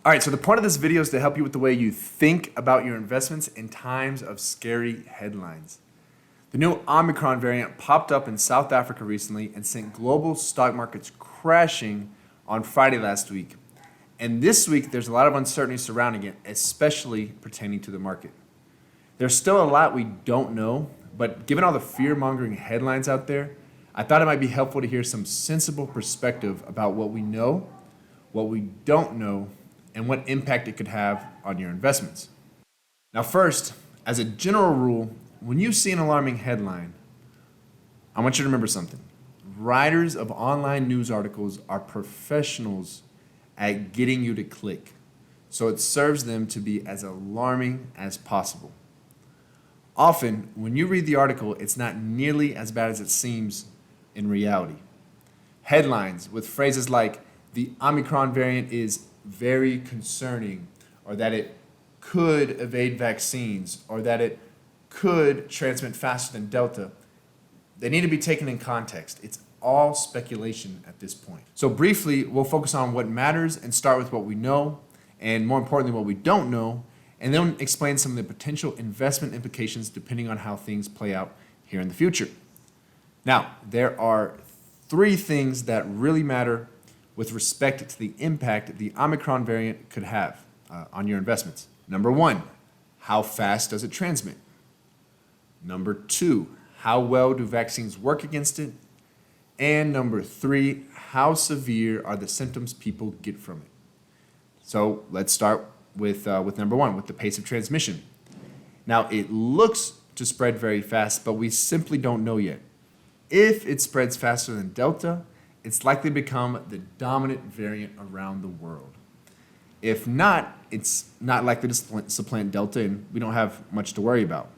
All right, so the point of this video is to help you with the way you think about your investments in times of scary headlines. The new Omicron variant popped up in South Africa recently and sent global stock markets crashing on Friday last week. And this week, there's a lot of uncertainty surrounding it, especially pertaining to the market. There's still a lot we don't know, but given all the fear-mongering headlines out there, I thought it might be helpful to hear some sensible perspective about what we know, what we don't know, and what impact it could have on your investments. Now first, as a general rule, when you see an alarming headline, I want you to remember something. Writers of online news articles are professionals at getting you to click, so it serves them to be as alarming as possible. Often, when you read the article, it's not nearly as bad as it seems in reality. Headlines with phrases like, the Omicron variant is very concerning, or that it could evade vaccines, or that it could transmit faster than Delta, they need to be taken in context. It's all speculation at this point. So briefly, we'll focus on what matters and start with what we know, and more importantly, what we don't know, and then explain some of the potential investment implications depending on how things play out here in the future. Now, there are three things that really matter with respect to the impact the Omicron variant could have on your investments. Number one, how fast does it transmit? Number two, how well do vaccines work against it? And number three, how severe are the symptoms people get from it? So let's start with number one, with the pace of transmission. Now, it looks to spread very fast, but we simply don't know yet. If it spreads faster than Delta, it's likely to become the dominant variant around the world. If not, it's not likely to supplant Delta, and we don't have much to worry about.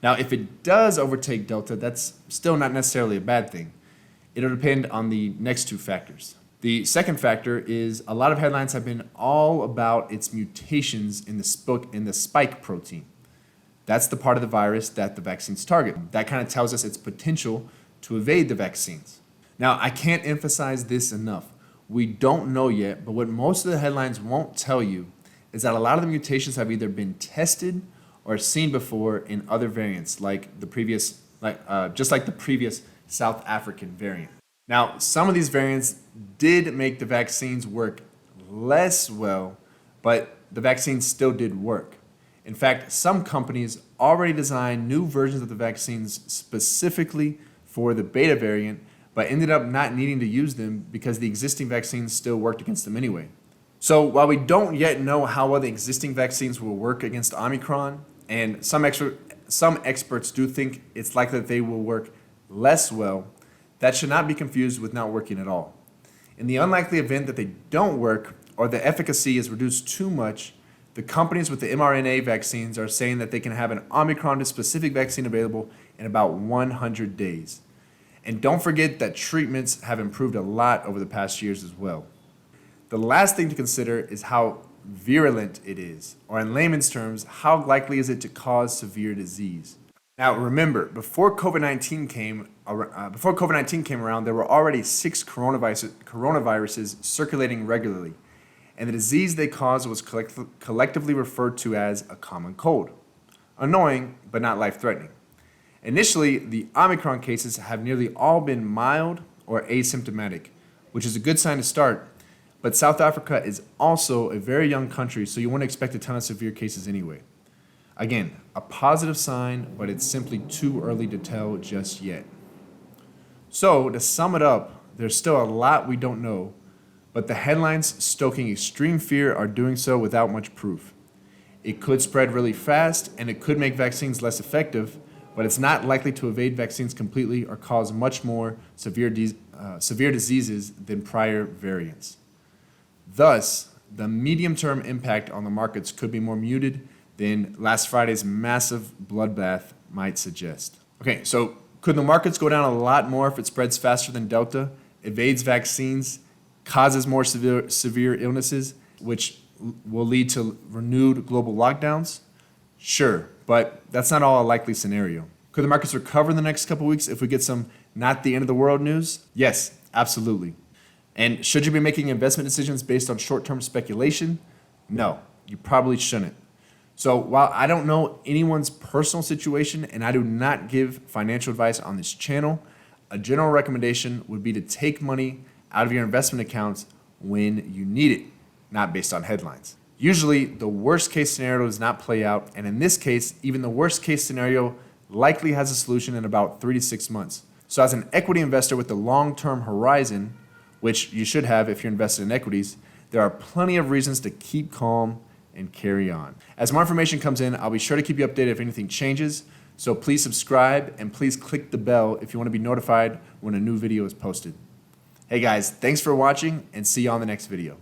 Now, if it does overtake Delta, that's still not necessarily a bad thing. It'll depend on the next two factors. The second factor is a lot of headlines have been all about its mutations in the spike protein. That's the part of the virus that the vaccines target. That kind of tells us its potential to evade the vaccines. Now, I can't emphasize this enough. We don't know yet, but what most of the headlines won't tell you is that a lot of the mutations have either been tested or seen before in other variants, like the previous South African variant. Now, some of these variants did make the vaccines work less well, but the vaccines still did work. In fact, some companies already designed new versions of the vaccines specifically for the beta variant, but ended up not needing to use them because the existing vaccines still worked against them anyway. So while we don't yet know how well the existing vaccines will work against Omicron, and some experts do think it's likely that they will work less well, that should not be confused with not working at all. In the unlikely event that they don't work or the efficacy is reduced too much, the companies with the mRNA vaccines are saying that they can have an Omicron-specific vaccine available in about 100 days. And don't forget that treatments have improved a lot over the past years as well. The last thing to consider is how virulent it is, or in layman's terms, how likely is it to cause severe disease. Now remember, before COVID-19 came around, there were already 6 coronaviruses circulating regularly, and the disease they caused was collectively referred to as a common cold. Annoying, but not life-threatening. Initially, the Omicron cases have nearly all been mild or asymptomatic, which is a good sign to start, but South Africa is also a very young country, so you wouldn't expect a ton of severe cases anyway. Again, a positive sign, but it's simply too early to tell just yet. So, to sum it up, there's still a lot we don't know, but the headlines stoking extreme fear are doing so without much proof. It could spread really fast, and it could make vaccines less effective, but it's not likely to evade vaccines completely or cause much more severe diseases than prior variants. Thus, the medium-term impact on the markets could be more muted than last Friday's massive bloodbath might suggest. Okay, so could the markets go down a lot more if it spreads faster than Delta, evades vaccines, causes more severe illnesses, which will lead to renewed global lockdowns? Sure, but that's not all a likely scenario. Could the markets recover in the next couple weeks if we get some not the end of the world news? Yes, absolutely. And should you be making investment decisions based on short-term speculation? No, you probably shouldn't. So while I don't know anyone's personal situation and I do not give financial advice on this channel, a general recommendation would be to take money out of your investment accounts when you need it, not based on headlines. Usually, the worst case scenario does not play out, and in this case, even the worst case scenario likely has a solution in about 3 to 6 months. So as an equity investor with a long-term horizon, which you should have if you're invested in equities, there are plenty of reasons to keep calm and carry on. As more information comes in, I'll be sure to keep you updated if anything changes. So please subscribe and please click the bell if you want to be notified when a new video is posted. Hey guys, thanks for watching and see you on the next video.